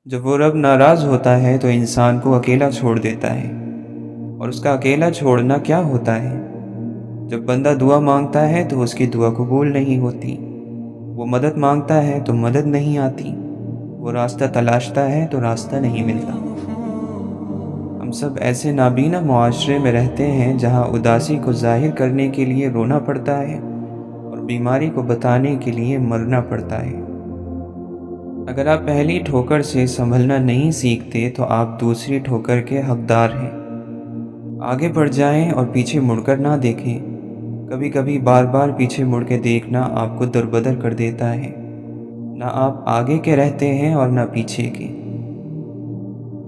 جب وہ رب ناراض ہوتا ہے تو انسان کو اکیلا چھوڑ دیتا ہے، اور اس کا اکیلا چھوڑنا کیا ہوتا ہے؟ جب بندہ دعا مانگتا ہے تو اس کی دعا قبول نہیں ہوتی، وہ مدد مانگتا ہے تو مدد نہیں آتی، وہ راستہ تلاشتا ہے تو راستہ نہیں ملتا۔ ہم سب ایسے نابینا معاشرے میں رہتے ہیں جہاں اداسی کو ظاہر کرنے کے لیے رونا پڑتا ہے اور بیماری کو بتانے کے لیے مرنا پڑتا ہے۔ اگر آپ پہلی ٹھوکر سے سنبھلنا نہیں سیکھتے تو آپ دوسری ٹھوکر کے حقدار ہیں۔ آگے بڑھ جائیں اور پیچھے مڑ کر نہ دیکھیں۔ کبھی کبھی بار بار پیچھے مڑ کے دیکھنا آپ کو دربدر کر دیتا ہے۔ نہ آپ آگے کے رہتے ہیں اور نہ پیچھے کے۔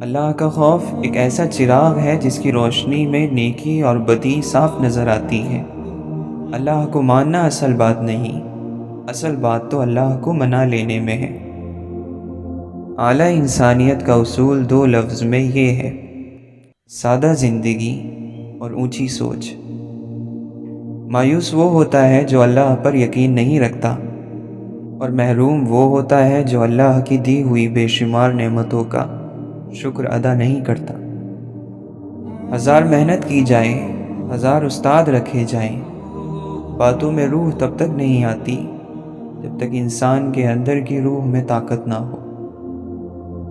اللہ کا خوف ایک ایسا چراغ ہے جس کی روشنی میں نیکی اور بدی صاف نظر آتی ہے۔ اللہ کو ماننا اصل بات نہیں، اصل بات تو اللہ کو منا لینے میں ہے۔ اعلیٰ انسانیت کا اصول دو لفظ میں یہ ہے: سادہ زندگی اور اونچی سوچ۔ مایوس وہ ہوتا ہے جو اللہ پر یقین نہیں رکھتا، اور محروم وہ ہوتا ہے جو اللہ کی دی ہوئی بے شمار نعمتوں کا شکر ادا نہیں کرتا۔ ہزار محنت کی جائے، ہزار استاد رکھے جائیں، باتوں میں روح تب تک نہیں آتی جب تک انسان کے اندر کی روح میں طاقت نہ ہو۔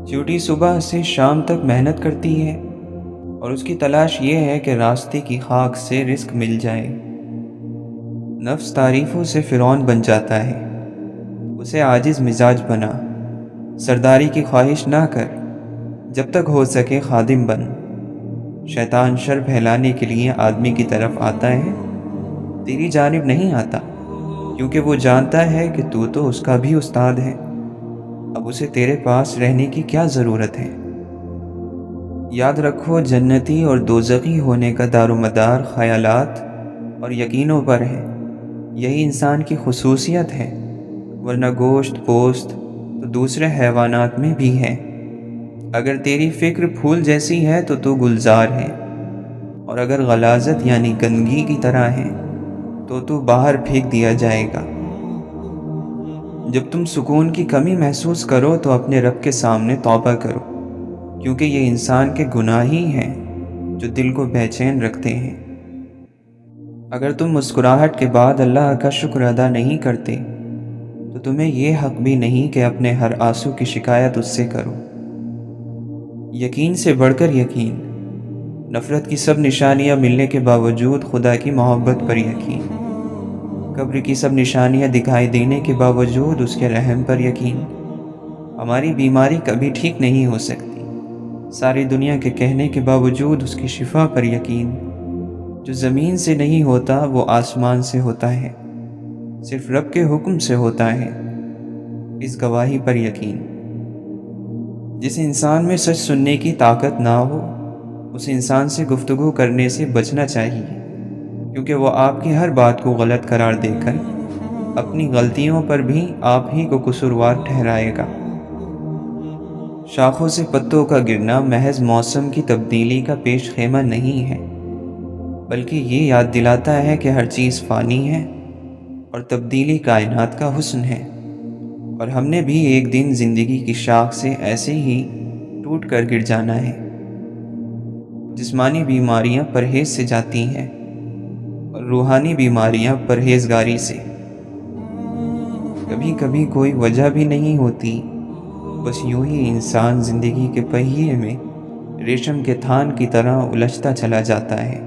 چیونٹی صبح سے شام تک محنت کرتی ہے، اور اس کی تلاش یہ ہے کہ راستے کی خاک سے رزق مل جائے۔ نفس تعریفوں سے فرعون بن جاتا ہے، اسے عاجز مزاج بنا۔ سرداری کی خواہش نہ کر، جب تک ہو سکے خادم بن۔ شیطان شر پھیلانے کے لیے آدمی کی طرف آتا ہے، تیری جانب نہیں آتا، کیونکہ وہ جانتا ہے کہ تو اس کا بھی استاد ہے۔ اب اسے تیرے پاس رہنے کی کیا ضرورت ہے؟ یاد رکھو، جنتی اور دوزخی ہونے کا دار و مدار خیالات اور یقینوں پر ہے۔ یہی انسان کی خصوصیت ہے، ورنہ گوشت پوست تو دوسرے حیوانات میں بھی ہے۔ اگر تیری فکر پھول جیسی ہے تو گلزار ہے، اور اگر غلاظت یعنی گندگی کی طرح ہے تو باہر پھینک دیا جائے گا۔ جب تم سکون کی کمی محسوس کرو تو اپنے رب کے سامنے توبہ کرو، کیونکہ یہ انسان کے گناہ ہی ہیں جو دل کو بے چین رکھتے ہیں۔ اگر تم مسکراہٹ کے بعد اللہ کا شکر ادا نہیں کرتے تو تمہیں یہ حق بھی نہیں کہ اپنے ہر آنسو کی شکایت اس سے کرو۔ یقین سے بڑھ کر یقین، نفرت کی سب نشانیاں ملنے کے باوجود خدا کی محبت پر یقین، قبر کی سب نشانیاں دکھائی دینے کے باوجود اس کے رحم پر یقین۔ ہماری بیماری کبھی ٹھیک نہیں ہو سکتی، ساری دنیا کے کہنے کے باوجود اس کی شفا پر یقین۔ جو زمین سے نہیں ہوتا وہ آسمان سے ہوتا ہے، صرف رب کے حکم سے ہوتا ہے، اس گواہی پر یقین۔ جس انسان میں سچ سننے کی طاقت نہ ہو، اس انسان سے گفتگو کرنے سے بچنا چاہیے، کیونکہ وہ آپ کی ہر بات کو غلط قرار دے کر اپنی غلطیوں پر بھی آپ ہی کو قصوروار ٹھہرائے گا۔ شاخوں سے پتوں کا گرنا محض موسم کی تبدیلی کا پیش خیمہ نہیں ہے، بلکہ یہ یاد دلاتا ہے کہ ہر چیز فانی ہے اور تبدیلی کائنات کا حسن ہے، اور ہم نے بھی ایک دن زندگی کی شاخ سے ایسے ہی ٹوٹ کر گر جانا ہے۔ جسمانی بیماریاں پرہیز سے جاتی ہیں، اور روحانی بیماریاں پرہیزگاری سے۔ کبھی کبھی کوئی وجہ بھی نہیں ہوتی، بس یوں ہی انسان زندگی کے پہیے میں ریشم کے تھان کی طرح الجھتا چلا جاتا ہے۔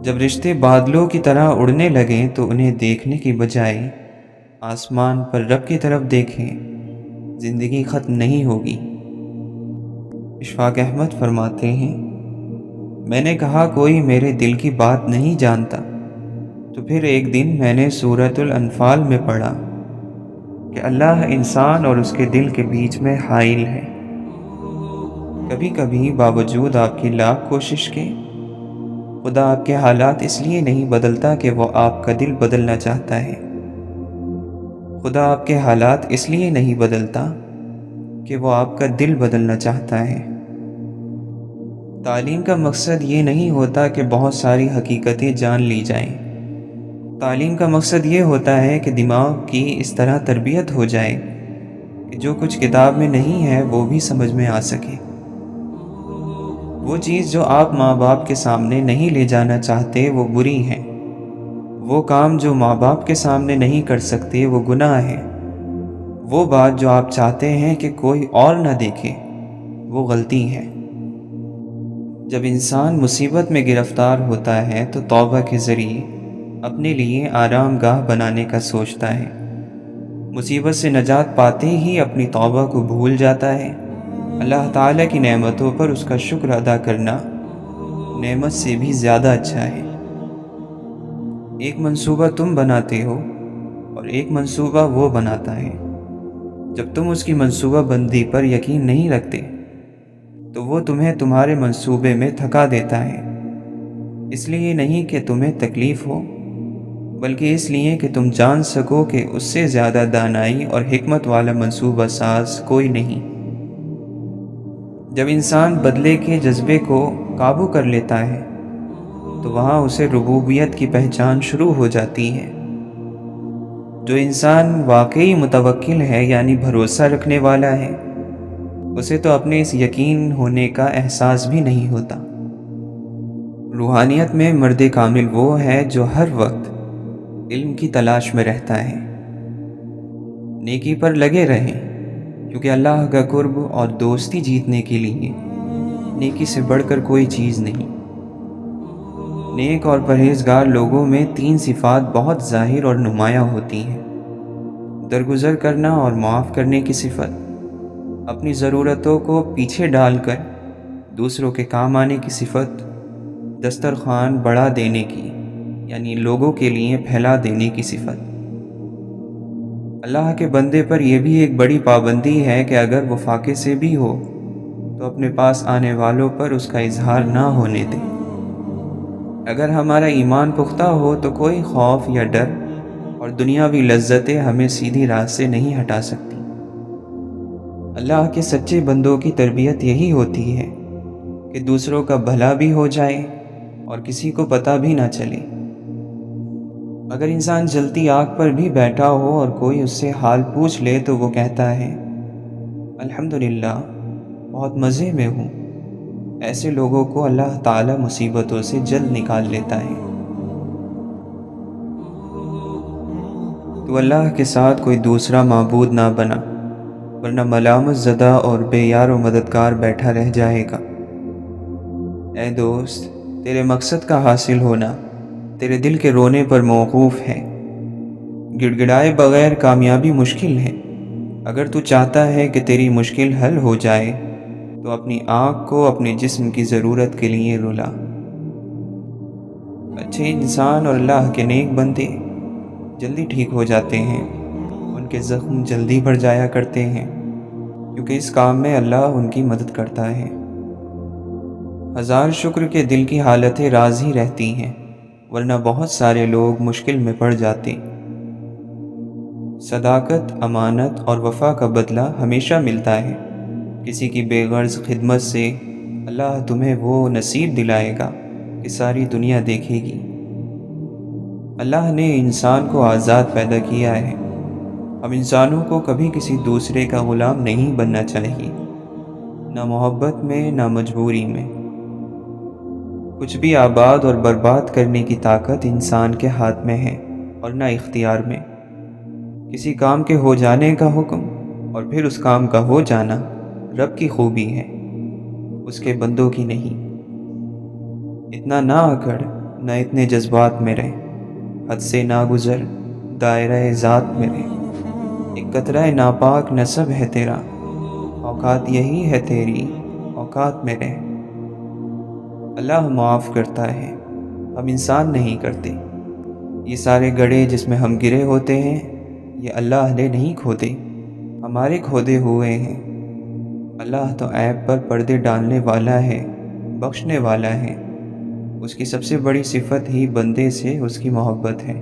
جب رشتے بادلوں کی طرح اڑنے لگیں تو انہیں دیکھنے کی بجائے آسمان پر رب کی طرف دیکھیں، زندگی ختم نہیں ہوگی۔ اشفاق احمد فرماتے ہیں، میں نے کہا کوئی میرے دل کی بات نہیں جانتا، تو پھر ایک دن میں نے سورۃ الانفال میں پڑھا کہ اللہ انسان اور اس کے دل کے بیچ میں حائل ہے۔ کبھی کبھی باوجود آپ کی لاکھ کوشش کے، خدا آپ کے حالات اس لیے نہیں بدلتا کہ وہ آپ کا دل بدلنا چاہتا ہے۔ خدا آپ کے حالات اس لیے نہیں بدلتا کہ وہ آپ کا دل بدلنا چاہتا ہے۔ تعلیم کا مقصد یہ نہیں ہوتا کہ بہت ساری حقیقتیں جان لی جائیں۔ تعلیم کا مقصد یہ ہوتا ہے کہ دماغ کی اس طرح تربیت ہو جائے کہ جو کچھ کتاب میں نہیں ہے وہ بھی سمجھ میں آ سکے۔ وہ چیز جو آپ ماں باپ کے سامنے نہیں لے جانا چاہتے وہ بری ہے، وہ کام جو ماں باپ کے سامنے نہیں کر سکتے وہ گناہ ہے، وہ بات جو آپ چاہتے ہیں کہ کوئی اور نہ دیکھے وہ غلطی ہے۔ جب انسان مصیبت میں گرفتار ہوتا ہے تو توبہ کے ذریعے اپنے لیے آرام گاہ بنانے کا سوچتا ہے۔ مصیبت سے نجات پاتے ہی اپنی توبہ کو بھول جاتا ہے۔ اللہ تعالیٰ کی نعمتوں پر اس کا شکر ادا کرنا نعمت سے بھی زیادہ اچھا ہے۔ ایک منصوبہ تم بناتے ہو اور ایک منصوبہ وہ بناتا ہے۔ جب تم اس کی منصوبہ بندی پر یقین نہیں رکھتے تو وہ تمہیں تمہارے منصوبے میں تھکا دیتا ہے، اس لیے نہیں کہ تمہیں تکلیف ہو بلکہ اس لیے کہ تم جان سکو کہ اس سے زیادہ دانائی اور حکمت والا منصوبہ ساز کوئی نہیں۔ جب انسان بدلے کے جذبے کو قابو کر لیتا ہے تو وہاں اسے ربوبیت کی پہچان شروع ہو جاتی ہے۔ جو انسان واقعی متوکل ہے یعنی بھروسہ رکھنے والا ہے، اسے تو اپنے اس یقین ہونے کا احساس بھی نہیں ہوتا۔ روحانیت میں مرد کامل وہ ہے جو ہر وقت علم کی تلاش میں رہتا ہے۔ نیکی پر لگے رہیں، کیونکہ اللہ کا قرب اور دوستی جیتنے کے لیے نیکی سے بڑھ کر کوئی چیز نہیں۔ نیک اور پرہیزگار لوگوں میں 3 صفات بہت ظاہر اور نمایاں ہوتی ہیں: درگزر کرنا اور معاف کرنے کی صفت، اپنی ضرورتوں کو پیچھے ڈال کر دوسروں کے کام آنے کی صفت، دسترخوان بڑھا دینے کی یعنی لوگوں کے لیے پھیلا دینے کی صفت۔ اللہ کے بندے پر یہ بھی ایک بڑی پابندی ہے کہ اگر وہ فاقے سے بھی ہو تو اپنے پاس آنے والوں پر اس کا اظہار نہ ہونے دے۔ اگر ہمارا ایمان پختہ ہو تو کوئی خوف یا ڈر اور دنیاوی لذتیں ہمیں سیدھی راہ سے نہیں ہٹا سکتی۔ اللہ کے سچے بندوں کی تربیت یہی ہوتی ہے کہ دوسروں کا بھلا بھی ہو جائے اور کسی کو پتہ بھی نہ چلے۔ اگر انسان جلتی آگ پر بھی بیٹھا ہو اور کوئی اس سے حال پوچھ لے تو وہ کہتا ہے الحمدللہ، بہت مزے میں ہوں۔ ایسے لوگوں کو اللہ تعالیٰ مصیبتوں سے جلد نکال لیتا ہے۔ تو اللہ کے ساتھ کوئی دوسرا معبود نہ بنا، ورنہ ملامت زدہ اور بے یار و مددگار بیٹھا رہ جائے گا۔ اے دوست، تیرے مقصد کا حاصل ہونا تیرے دل کے رونے پر موقوف ہے۔ گڑ گڑائے بغیر کامیابی مشکل ہے۔ اگر تو چاہتا ہے کہ تیری مشکل حل ہو جائے تو اپنی آنکھ کو اپنے جسم کی ضرورت کے لیے رلا۔ اچھے انسان اور اللہ کے نیک بندے جلدی ٹھیک ہو جاتے ہیں، ان کے زخم جلدی بڑھ جایا کرتے ہیں، کیونکہ اس کام میں اللہ ان کی مدد کرتا ہے۔ ہزار شکر کے دل کی حالتیں راز ہی رہتی ہیں، ورنہ بہت سارے لوگ مشکل میں پڑ جاتے۔ صداقت، امانت اور وفا کا بدلہ ہمیشہ ملتا ہے۔ کسی کی بے غرض خدمت سے اللہ تمہیں وہ نصیب دلائے گا کہ ساری دنیا دیکھے گی۔ اللہ نے انسان کو آزاد پیدا کیا ہے۔ ہم انسانوں کو کبھی کسی دوسرے کا غلام نہیں بننا چاہیے، نہ محبت میں نہ مجبوری میں۔ کچھ بھی آباد اور برباد کرنے کی طاقت انسان کے ہاتھ میں ہے اور نہ اختیار میں۔ کسی کام کے ہو جانے کا حکم اور پھر اس کام کا ہو جانا رب کی خوبی ہے، اس کے بندوں کی نہیں۔ اتنا نہ اکڑ، نہ اتنے جذبات میں رہ، حد سے نہ گزر، دائرہ ذات میں رہ۔ ایک قطرہ ناپاک نسب ہے تیرا، اوقات یہی ہے تیری، اوقات میں رہ۔ اللہ معاف کرتا ہے، ہم انسان نہیں کرتے۔ یہ سارے گڑھے جس میں ہم گرے ہوتے ہیں یہ اللہ نے نہیں کھودے، ہمارے کھودے ہوئے ہیں۔ اللہ تو عیب پر پردے ڈالنے والا ہے، بخشنے والا ہے۔ اس کی سب سے بڑی صفت ہی بندے سے اس کی محبت ہے۔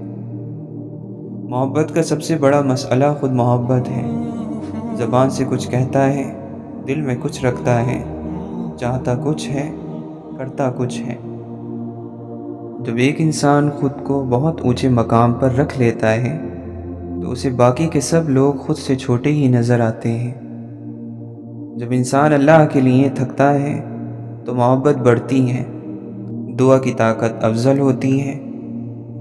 محبت کا سب سے بڑا مسئلہ خود محبت ہے۔ زبان سے کچھ کہتا ہے، دل میں کچھ رکھتا ہے، چاہتا کچھ ہے، کرتا کچھ ہے۔ جب ایک انسان خود کو بہت اونچے مقام پر رکھ لیتا ہے تو اسے باقی کے سب لوگ خود سے چھوٹے ہی نظر آتے ہیں۔ جب انسان اللہ کے لیے تھکتا ہے تو محبت بڑھتی ہے، دعا کی طاقت افضل ہوتی ہے،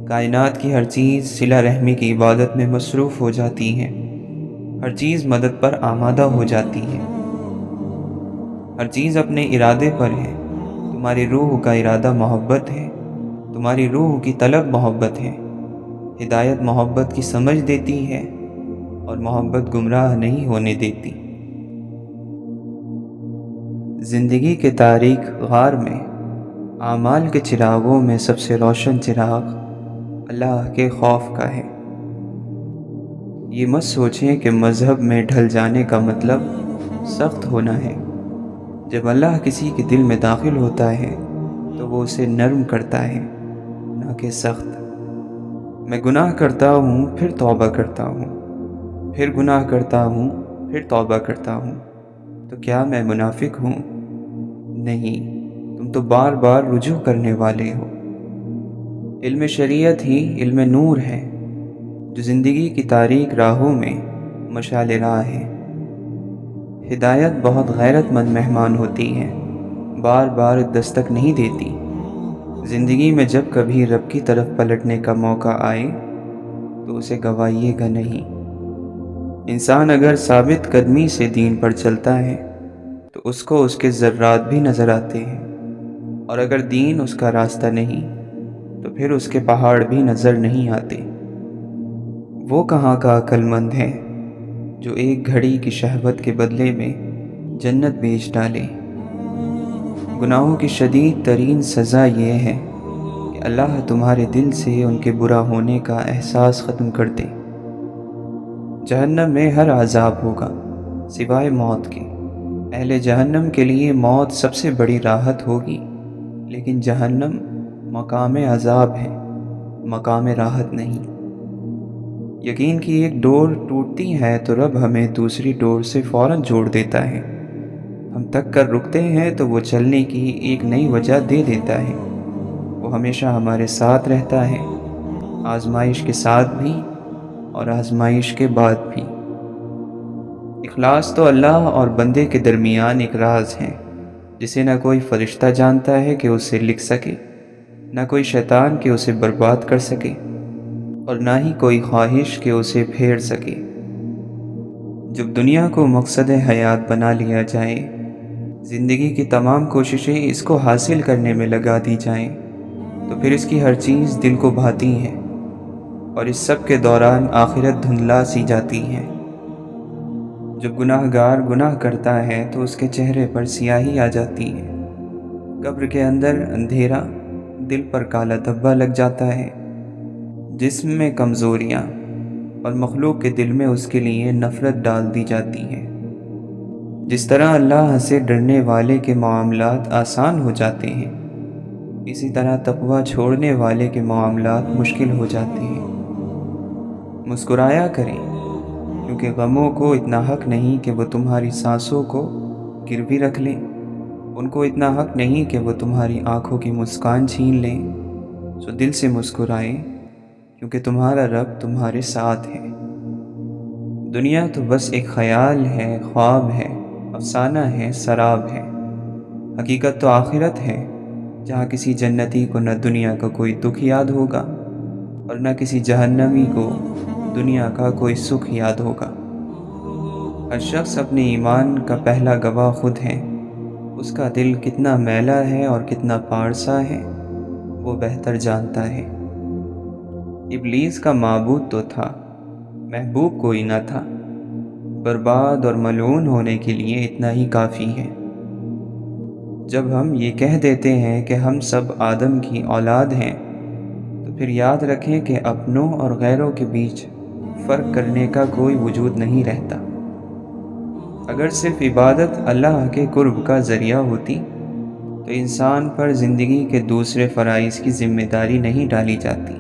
کائنات کی ہر چیز صلہ رحمی کی عبادت میں مصروف ہو جاتی ہے، ہر چیز مدد پر آمادہ ہو جاتی ہے، ہر چیز اپنے ارادے پر ہے۔ تمہاری روح کا ارادہ محبت ہے، تمہاری روح کی طلب محبت ہے۔ ہدایت محبت کی سمجھ دیتی ہے اور محبت گمراہ نہیں ہونے دیتی۔ زندگی کے تاریک غار میں اعمال کے چراغوں میں سب سے روشن چراغ اللہ کے خوف کا ہے۔ یہ مت سوچیں کہ مذہب میں ڈھل جانے کا مطلب سخت ہونا ہے۔ جب اللہ کسی کے دل میں داخل ہوتا ہے تو وہ اسے نرم کرتا ہے، نہ کہ سخت۔ میں گناہ کرتا ہوں پھر توبہ کرتا ہوں، پھر گناہ کرتا ہوں پھر توبہ کرتا ہوں، تو کیا میں منافق ہوں؟ نہیں، تم تو بار بار رجوع کرنے والے ہو۔ علم شریعت ہی علم نور ہے جو زندگی کی تاریک راہوں میں مشعل راہ ہے۔ ہدایت بہت غیرت مند مہمان ہوتی ہے، بار بار دستک نہیں دیتی۔ زندگی میں جب کبھی رب کی طرف پلٹنے کا موقع آئے تو اسے گوائیے گا نہیں۔ انسان اگر ثابت قدمی سے دین پر چلتا ہے تو اس کو اس کے ذرات بھی نظر آتے ہیں، اور اگر دین اس کا راستہ نہیں تو پھر اس کے پہاڑ بھی نظر نہیں آتے۔ وہ کہاں کا عقل مند ہے جو ایک گھڑی کی شہوت کے بدلے میں جنت بیچ ڈالے۔ گناہوں کی شدید ترین سزا یہ ہے کہ اللہ تمہارے دل سے ان کے برا ہونے کا احساس ختم کر دے۔ جہنم میں ہر عذاب ہوگا سوائے موت کے۔ اہل جہنم کے لیے موت سب سے بڑی راحت ہوگی، لیکن جہنم مقام عذاب ہے، مقام راحت نہیں۔ یقین کی ایک ڈور ٹوٹتی ہے تو رب ہمیں دوسری ڈور سے فوراً جوڑ دیتا ہے۔ ہم تھک کر رکتے ہیں تو وہ چلنے کی ایک نئی وجہ دے دیتا ہے۔ وہ ہمیشہ ہمارے ساتھ رہتا ہے، آزمائش کے ساتھ بھی اور آزمائش کے بعد بھی۔ اخلاص تو اللہ اور بندے کے درمیان ایک راز ہے جسے نہ کوئی فرشتہ جانتا ہے کہ اسے لکھ سکے، نہ کوئی شیطان کہ اسے برباد کر سکے، اور نہ ہی کوئی خواہش کہ اسے پھیر سکے۔ جب دنیا کو مقصد حیات بنا لیا جائے، زندگی کی تمام کوششیں اس کو حاصل کرنے میں لگا دی جائیں، تو پھر اس کی ہر چیز دل کو بھاتی ہے، اور اس سب کے دوران آخرت دھندلا سی جاتی ہے۔ جب گناہ گار گناہ کرتا ہے تو اس کے چہرے پر سیاہی آ جاتی ہے، قبر کے اندر اندھیرا، دل پر کالا دھبا لگ جاتا ہے، جسم میں کمزوریاں، اور مخلوق کے دل میں اس کے لیے نفرت ڈال دی جاتی ہے۔ جس طرح اللہ سے ڈرنے والے کے معاملات آسان ہو جاتے ہیں، اسی طرح تقویٰ چھوڑنے والے کے معاملات مشکل ہو جاتے ہیں۔ مسکرایا کریں، کیونکہ غموں کو اتنا حق نہیں کہ وہ تمہاری سانسوں کو گروی رکھ لیں، ان کو اتنا حق نہیں کہ وہ تمہاری آنکھوں کی مسکان چھین لیں۔ سو دل سے مسکرائیں، کیونکہ تمہارا رب تمہارے ساتھ ہے۔ دنیا تو بس ایک خیال ہے، خواب ہے، افسانہ ہے، سراب ہے۔ حقیقت تو آخرت ہے، جہاں کسی جنتی کو نہ دنیا کا کوئی دکھ یاد ہوگا اور نہ کسی جہنمی کو دنیا کا کوئی سکھ یاد ہوگا۔ ہر شخص اپنے ایمان کا پہلا گواہ خود ہے۔ اس کا دل کتنا میلا ہے اور کتنا پارسا ہے وہ بہتر جانتا ہے۔ ابلیس کا معبود تو تھا، محبوب کوئی نہ تھا۔ برباد اور ملعون ہونے کے لیے اتنا ہی کافی ہے۔ جب ہم یہ کہہ دیتے ہیں کہ ہم سب آدم کی اولاد ہیں، تو پھر یاد رکھیں کہ اپنوں اور غیروں کے بیچ فرق کرنے کا کوئی وجود نہیں رہتا۔ اگر صرف عبادت اللہ کے قرب کا ذریعہ ہوتی تو انسان پر زندگی کے دوسرے فرائض کی ذمہ داری نہیں ڈالی جاتی۔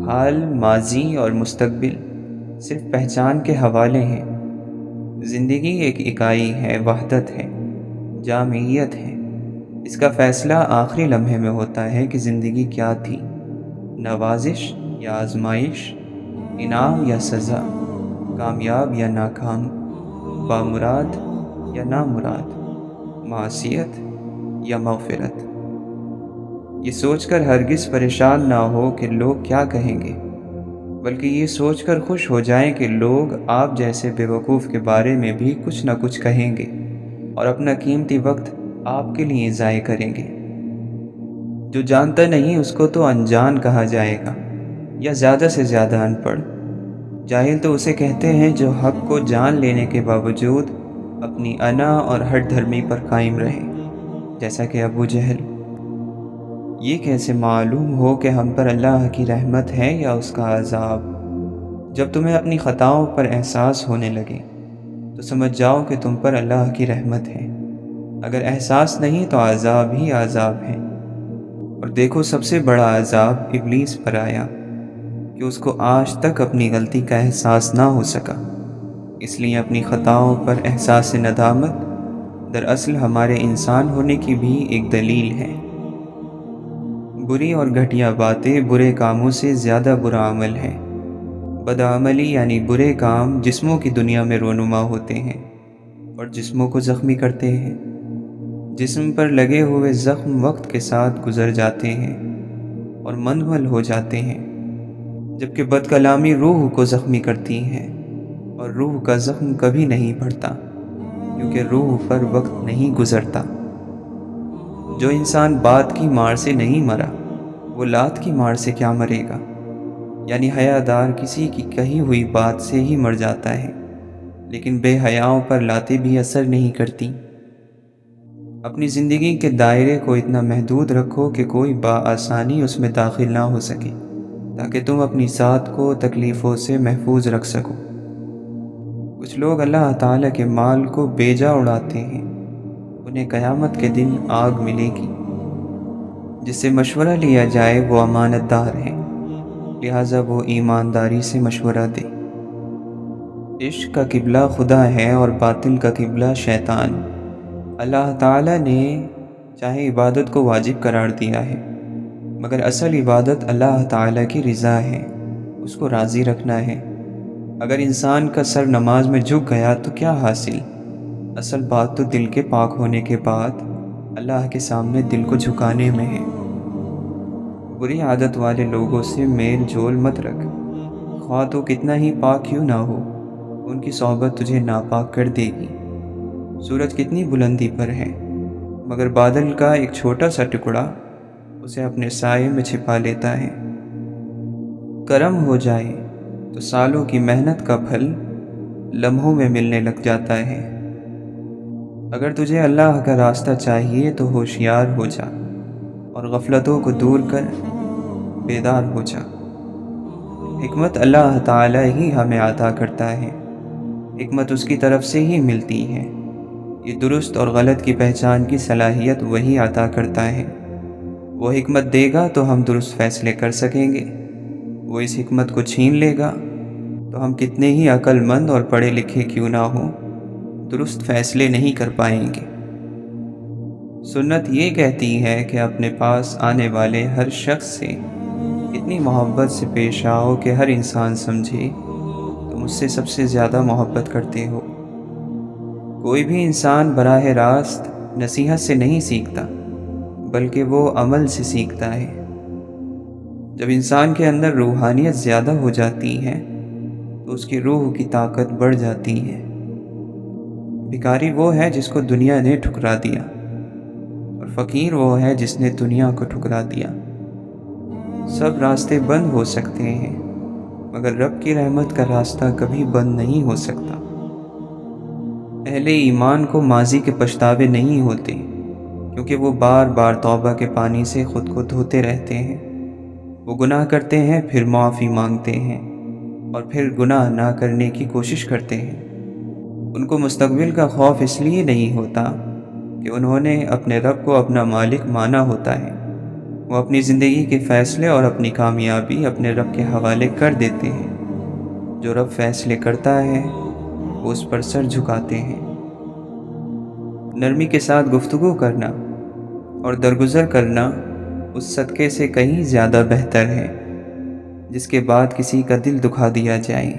حال، ماضی اور مستقبل صرف پہچان کے حوالے ہیں۔ زندگی ایک اکائی ہے، وحدت ہے، جامعیت ہے۔ اس کا فیصلہ آخری لمحے میں ہوتا ہے کہ زندگی کیا تھی، نوازش یا آزمائش، انعام یا سزا، کامیاب یا ناکام، بامراد یا نامراد، معصیت یا مغفرت۔ یہ سوچ کر ہرگز پریشان نہ ہو کہ لوگ کیا کہیں گے، بلکہ یہ سوچ کر خوش ہو جائیں کہ لوگ آپ جیسے بے وقوف کے بارے میں بھی کچھ نہ کچھ کہیں گے اور اپنا قیمتی وقت آپ کے لیے ضائع کریں گے۔ جو جانتا نہیں اس کو تو انجان کہا جائے گا، یا زیادہ سے زیادہ ان پڑھ۔ جاہل تو اسے کہتے ہیں جو حق کو جان لینے کے باوجود اپنی انا اور ہٹ دھرمی پر قائم رہے، جیسا کہ ابو جہل۔ یہ کیسے معلوم ہو کہ ہم پر اللہ کی رحمت ہے یا اس کا عذاب؟ جب تمہیں اپنی خطاؤں پر احساس ہونے لگے تو سمجھ جاؤ کہ تم پر اللہ کی رحمت ہے، اگر احساس نہیں تو عذاب ہی عذاب ہے۔ اور دیکھو سب سے بڑا عذاب ابلیس پر آیا کہ اس کو آج تک اپنی غلطی کا احساس نہ ہو سکا، اس لیے اپنی خطاؤں پر احساس ندامت دراصل ہمارے انسان ہونے کی بھی ایک دلیل ہے۔ بری اور گھٹیا باتیں برے کاموں سے زیادہ برا عمل ہے۔ بدعملی یعنی برے کام جسموں کی دنیا میں رونما ہوتے ہیں اور جسموں کو زخمی کرتے ہیں۔ جسم پر لگے ہوئے زخم وقت کے ساتھ گزر جاتے ہیں اور منمل ہو جاتے ہیں، جبکہ بد کلامی روح کو زخمی کرتی ہے، اور روح کا زخم کبھی نہیں بڑھتا کیونکہ روح پر وقت نہیں گزرتا۔ جو انسان بات کی مار سے نہیں مرا وہ لات کی مار سے کیا مرے گا؟ یعنی حیادار کسی کی کہی ہوئی بات سے ہی مر جاتا ہے، لیکن بے حیاؤں پر لاتیں بھی اثر نہیں کرتی۔ اپنی زندگی کے دائرے کو اتنا محدود رکھو کہ کوئی بآسانی اس میں داخل نہ ہو سکے، تاکہ تم اپنی ذات کو تکلیفوں سے محفوظ رکھ سکو۔ کچھ لوگ اللہ تعالیٰ کے مال کو بیجا اڑاتے ہیں، انہیں قیامت کے دن آگ ملے گی۔ جس سے مشورہ لیا جائے وہ امانت دار ہے، لہٰذا وہ ایمانداری سے مشورہ دے۔ عشق کا قبلہ خدا ہے اور باطل کا قبلہ شیطان۔ اللہ تعالیٰ نے چاہے عبادت کو واجب قرار دیا ہے، مگر اصل عبادت اللہ تعالیٰ کی رضا ہے، اس کو راضی رکھنا ہے۔ اگر انسان کا سر نماز میں جھک گیا تو کیا حاصل؟ اصل بات تو دل کے پاک ہونے کے بعد اللہ کے سامنے دل کو جھکانے میں ہے۔ بری عادت والے لوگوں سے میل جول مت رکھ، خواہ تو کتنا ہی پاک کیوں نہ ہو، ان کی صحبت تجھے ناپاک کر دے گی۔ سورج کتنی بلندی پر ہے، مگر بادل کا ایک چھوٹا سا ٹکڑا اسے اپنے سائے میں چھپا لیتا ہے۔ کرم ہو جائے تو سالوں کی محنت کا پھل لمحوں میں ملنے لگ جاتا ہے۔ اگر تجھے اللہ کا راستہ چاہیے تو ہوشیار ہو جا اور غفلتوں کو دور کر بیدار ہو جا۔ حکمت اللہ تعالیٰ ہی ہمیں عطا کرتا ہے، حکمت اس کی طرف سے ہی ملتی ہے۔ یہ درست اور غلط کی پہچان کی صلاحیت وہی عطا کرتا ہے۔ وہ حکمت دے گا تو ہم درست فیصلے کر سکیں گے، وہ اس حکمت کو چھین لے گا تو ہم کتنے ہی عقل مند اور پڑھے لکھے کیوں نہ ہوں درست فیصلے نہیں کر پائیں گے۔ سنت یہ کہتی ہے کہ اپنے پاس آنے والے ہر شخص سے اتنی محبت سے پیش آؤ کہ ہر انسان سمجھے تم اس سے سب سے زیادہ محبت کرتے ہو۔ کوئی بھی انسان براہ راست نصیحت سے نہیں سیکھتا، بلکہ وہ عمل سے سیکھتا ہے۔ جب انسان کے اندر روحانیت زیادہ ہو جاتی ہے تو اس کی روح کی طاقت بڑھ جاتی ہے۔ بھکاری وہ ہے جس کو دنیا نے ٹھکرا دیا، اور فقیر وہ ہے جس نے دنیا کو ٹھکرا دیا۔ سب راستے بند ہو سکتے ہیں، مگر رب کی رحمت کا راستہ کبھی بند نہیں ہو سکتا۔ اہل ایمان کو ماضی کے پچھتاوے نہیں ہوتے، کیونکہ وہ بار بار توبہ کے پانی سے خود کو دھوتے رہتے ہیں۔ وہ گناہ کرتے ہیں، پھر معافی مانگتے ہیں، اور پھر گناہ نہ کرنے کی کوشش کرتے ہیں۔ ان کو مستقبل کا خوف اس لیے نہیں ہوتا کہ انہوں نے اپنے رب کو اپنا مالک مانا ہوتا ہے۔ وہ اپنی زندگی کے فیصلے اور اپنی کامیابی اپنے رب کے حوالے کر دیتے ہیں۔ جو رب فیصلے کرتا ہے وہ اس پر سر جھکاتے ہیں۔ نرمی کے ساتھ گفتگو کرنا اور درگزر کرنا اس صدقے سے کہیں زیادہ بہتر ہے جس کے بعد کسی کا دل دکھا دیا جائے۔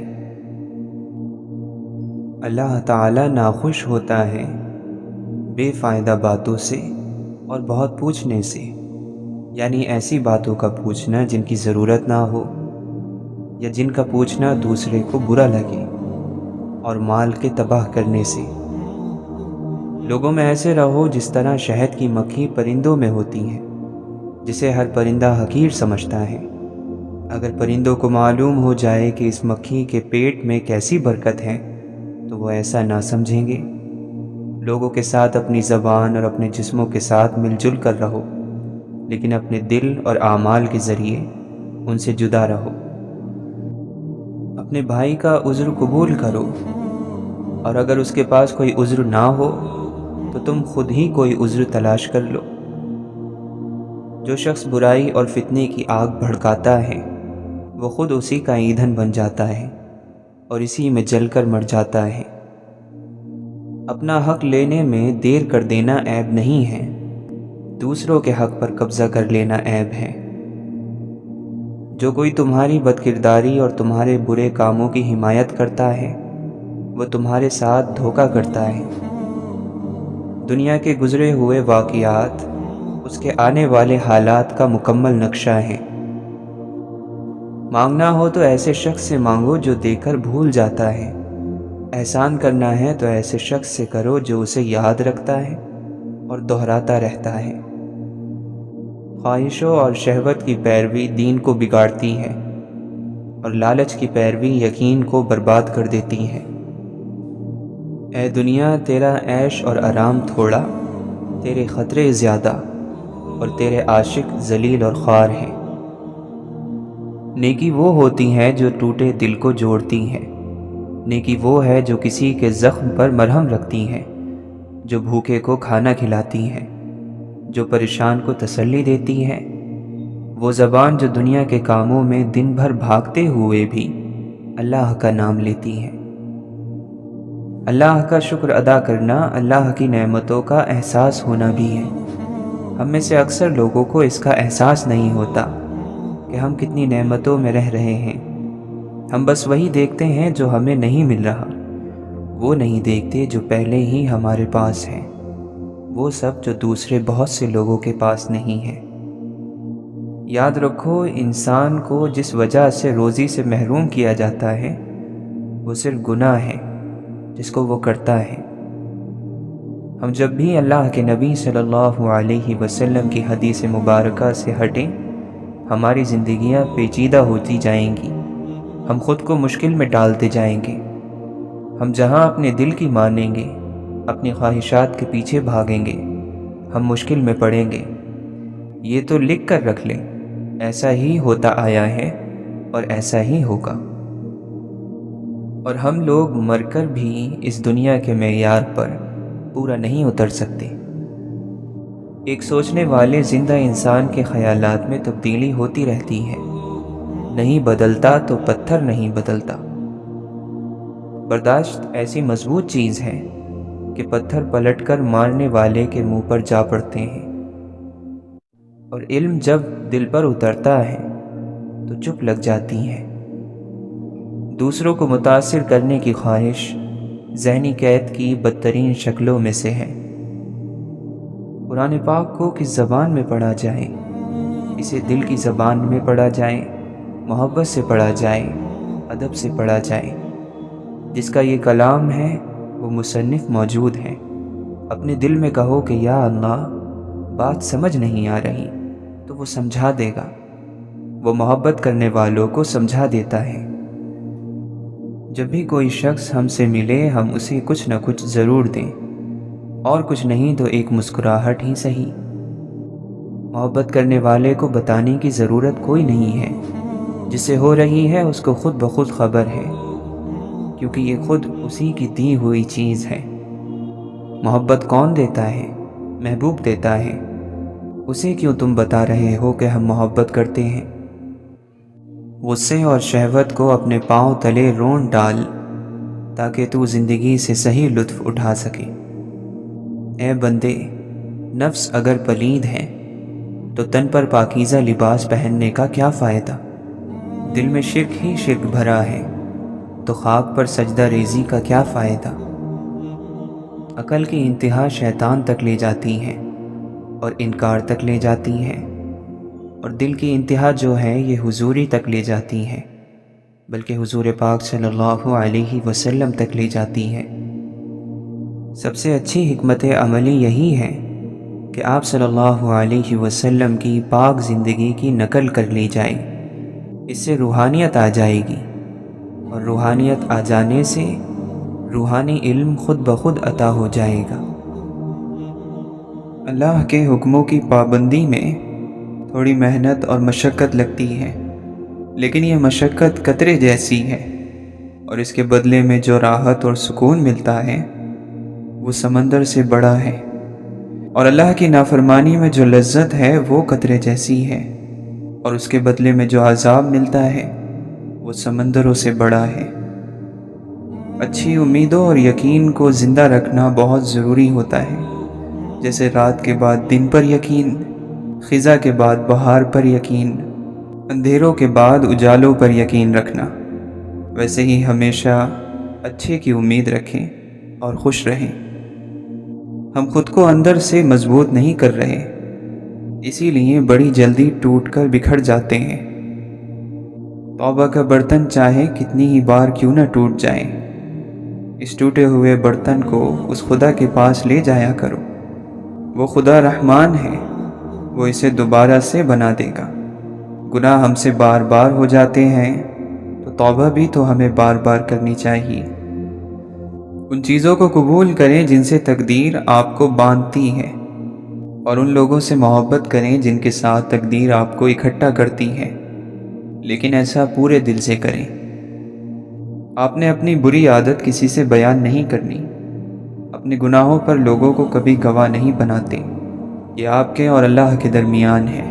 اللہ تعالیٰ ناخوش ہوتا ہے بے فائدہ باتوں سے اور بہت پوچھنے سے، یعنی ایسی باتوں کا پوچھنا جن کی ضرورت نہ ہو یا جن کا پوچھنا دوسرے کو برا لگے، اور مال کے تباہ کرنے سے۔ لوگوں میں ایسے رہو جس طرح شہد کی مکھی پرندوں میں ہوتی ہے، جسے ہر پرندہ حقیر سمجھتا ہے۔ اگر پرندوں کو معلوم ہو جائے کہ اس مکھی کے پیٹ میں کیسی برکت ہے تو وہ ایسا نہ سمجھیں گے۔ لوگوں کے ساتھ اپنی زبان اور اپنے جسموں کے ساتھ مل جل کر رہو، لیکن اپنے دل اور اعمال کے ذریعے ان سے جدا رہو۔ اپنے بھائی کا عذر قبول کرو، اور اگر اس کے پاس کوئی عذر نہ ہو تو تم خود ہی کوئی عذر تلاش کر لو۔ جو شخص برائی اور فتنے کی آگ بھڑکاتا ہے وہ خود اسی کا ایندھن بن جاتا ہے اور اسی میں جل کر مر جاتا ہے۔ اپنا حق لینے میں دیر کر دینا عیب نہیں ہے، دوسروں کے حق پر قبضہ کر لینا عیب ہے۔ جو کوئی تمہاری بدکرداری اور تمہارے برے کاموں کی حمایت کرتا ہے وہ تمہارے ساتھ دھوکہ کرتا ہے۔ دنیا کے گزرے ہوئے واقعات اس کے آنے والے حالات کا مکمل نقشہ ہے۔ مانگنا ہو تو ایسے شخص سے مانگو جو دے کر بھول جاتا ہے، احسان کرنا ہے تو ایسے شخص سے کرو جو اسے یاد رکھتا ہے اور دہراتا رہتا ہے۔ خواہشوں اور شہوت کی پیروی دین کو بگاڑتی ہے، اور لالچ کی پیروی یقین کو برباد کر دیتی ہے۔ اے دنیا، تیرا عیش اور آرام تھوڑا، تیرے خطرے زیادہ، اور تیرے عاشق ذلیل اور خوار ہیں۔ نیکی وہ ہوتی ہے جو ٹوٹے دل کو جوڑتی ہے، نیکی وہ ہے جو کسی کے زخم پر مرہم رکھتی ہے، جو بھوکے کو کھانا کھلاتی ہے، جو پریشان کو تسلی دیتی ہے۔ وہ زبان جو دنیا کے کاموں میں دن بھر بھاگتے ہوئے بھی اللہ کا نام لیتی ہے۔ اللہ کا شکر ادا کرنا اللہ کی نعمتوں کا احساس ہونا بھی ہے۔ ہم میں سے اکثر لوگوں کو اس کا احساس نہیں ہوتا کہ ہم کتنی نعمتوں میں رہ رہے ہیں۔ ہم بس وہی دیکھتے ہیں جو ہمیں نہیں مل رہا، وہ نہیں دیکھتے جو پہلے ہی ہمارے پاس ہے، وہ سب جو دوسرے بہت سے لوگوں کے پاس نہیں ہے۔ یاد رکھو، انسان کو جس وجہ سے روزی سے محروم کیا جاتا ہے وہ صرف گناہ ہے جس کو وہ کرتا ہے۔ ہم جب بھی اللہ کے نبی صلی اللہ علیہ وسلم کی حدیث مبارکہ سے ہٹیں، ہماری زندگیاں پیچیدہ ہوتی جائیں گی، ہم خود کو مشکل میں ڈالتے جائیں گے۔ ہم جہاں اپنے دل کی مانیں گے، اپنی خواہشات کے پیچھے بھاگیں گے، ہم مشکل میں پڑیں گے۔ یہ تو لکھ کر رکھ لیں، ایسا ہی ہوتا آیا ہے اور ایسا ہی ہوگا۔ اور ہم لوگ مر کر بھی اس دنیا کے معیار پر پورا نہیں اتر سکتے۔ ایک سوچنے والے زندہ انسان کے خیالات میں تبدیلی ہوتی رہتی ہے، نہیں بدلتا تو پتھر نہیں بدلتا۔ برداشت ایسی مضبوط چیز ہے کہ پتھر پلٹ کر مارنے والے کے منہ پر جا پڑتے ہیں، اور علم جب دل پر اترتا ہے تو چپ لگ جاتی ہے۔ دوسروں کو متاثر کرنے کی خواہش ذہنی قید کی بدترین شکلوں میں سے ہے۔ قرآن پاک کو کس زبان میں پڑھا جائے؟ اسے دل کی زبان میں پڑھا جائے، محبت سے پڑھا جائے، ادب سے پڑھا جائے۔ جس کا یہ کلام ہے وہ مصنف موجود ہے۔ اپنے دل میں کہو کہ یا اللہ، بات سمجھ نہیں آ رہی تو وہ سمجھا دے گا۔ وہ محبت کرنے والوں کو سمجھا دیتا ہے۔ جب بھی کوئی شخص ہم سے ملے ہم اسے کچھ نہ کچھ ضرور دیں، اور کچھ نہیں تو ایک مسکراہٹ ہی صحیح۔ محبت کرنے والے کو بتانے کی ضرورت کوئی نہیں ہے، جسے ہو رہی ہے اس کو خود بخود خبر ہے، کیونکہ یہ خود اسی کی دی ہوئی چیز ہے۔ محبت کون دیتا ہے؟ محبوب دیتا ہے۔ اسے کیوں تم بتا رہے ہو کہ ہم محبت کرتے ہیں؟ غصے اور شہوت کو اپنے پاؤں تلے رون ڈال تاکہ تو زندگی سے صحیح لطف اٹھا سکے۔ اے بندے، نفس اگر پلید ہے تو تن پر پاکیزہ لباس پہننے کا کیا فائدہ؟ دل میں شرک ہی شرک بھرا ہے تو خاک پر سجدہ ریزی کا کیا فائدہ۔ عقل کی انتہا شیطان تک لے جاتی ہے اور انکار تک لے جاتی ہے، اور دل کی انتہا جو ہے یہ حضوری تک لے جاتی ہے، بلکہ حضور پاک صلی اللہ علیہ وسلم تک لے جاتی ہے۔ سب سے اچھی حکمت عملی یہی ہے کہ آپ صلی اللہ علیہ وسلم کی پاک زندگی کی نقل کر لی جائے، اس سے روحانیت آ جائے گی، اور روحانیت آ جانے سے روحانی علم خود بخود عطا ہو جائے گا۔ اللہ کے حکموں کی پابندی میں تھوڑی محنت اور مشقت لگتی ہے، لیکن یہ مشقت قطرے جیسی ہے، اور اس کے بدلے میں جو راحت اور سکون ملتا ہے وہ سمندر سے بڑا ہے، اور اللہ کی نافرمانی میں جو لذت ہے وہ قطرے جیسی ہے، اور اس کے بدلے میں جو عذاب ملتا ہے وہ سمندروں سے بڑا ہے۔ اچھی امیدوں اور یقین کو زندہ رکھنا بہت ضروری ہوتا ہے، جیسے رات کے بعد دن پر یقین، خزاں کے بعد بہار پر یقین، اندھیروں کے بعد اجالوں پر یقین رکھنا، ویسے ہی ہمیشہ اچھے کی امید رکھیں اور خوش رہیں۔ ہم خود کو اندر سے مضبوط نہیں کر رہے، اسی لیے بڑی جلدی ٹوٹ کر بکھر جاتے ہیں۔ توبہ کا برتن چاہے کتنی ہی بار کیوں نہ ٹوٹ جائے، اس ٹوٹے ہوئے برتن کو اس خدا کے پاس لے جایا کرو، وہ خدا رحمان ہے، وہ اسے دوبارہ سے بنا دے گا۔ گناہ ہم سے بار بار ہو جاتے ہیں تو توبہ بھی تو ہمیں بار بار کرنی چاہیے۔ ان چیزوں کو قبول کریں جن سے تقدیر آپ کو باندھتی ہے، اور ان لوگوں سے محبت کریں جن کے ساتھ تقدیر آپ کو اکٹھا کرتی ہے، لیکن ایسا پورے دل سے کریں۔ آپ نے اپنی بری عادت کسی سے بیان نہیں کرنی، اپنے گناہوں پر لوگوں کو کبھی گواہ نہیں بناتے، یہ آپ کے اور اللہ کے درمیان ہے۔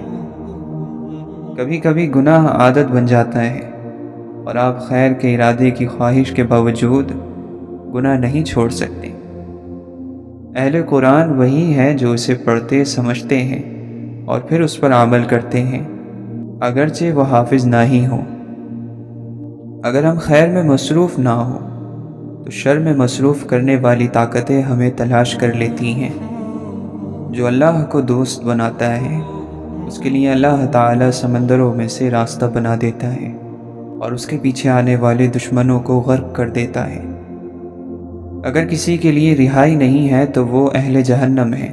کبھی کبھی گناہ عادت بن جاتا ہے اور آپ خیر کے ارادے کی خواہش کے باوجود گناہ نہیں چھوڑ سکتے۔ اہل قرآن وہی ہے جو اسے پڑھتے سمجھتے ہیں اور پھر اس پر عمل کرتے ہیں، اگرچہ وہ حافظ نہ ہی ہوں۔ اگر ہم خیر میں مصروف نہ ہوں تو شر میں مصروف کرنے والی طاقتیں ہمیں تلاش کر لیتی ہیں۔ جو اللہ کو دوست بناتا ہے اس کے لیے اللہ تعالی سمندروں میں سے راستہ بنا دیتا ہے اور اس کے پیچھے آنے والے دشمنوں کو غرق کر دیتا ہے۔ اگر کسی کے لیے رہائی نہیں ہے تو وہ اہل جہنم ہے۔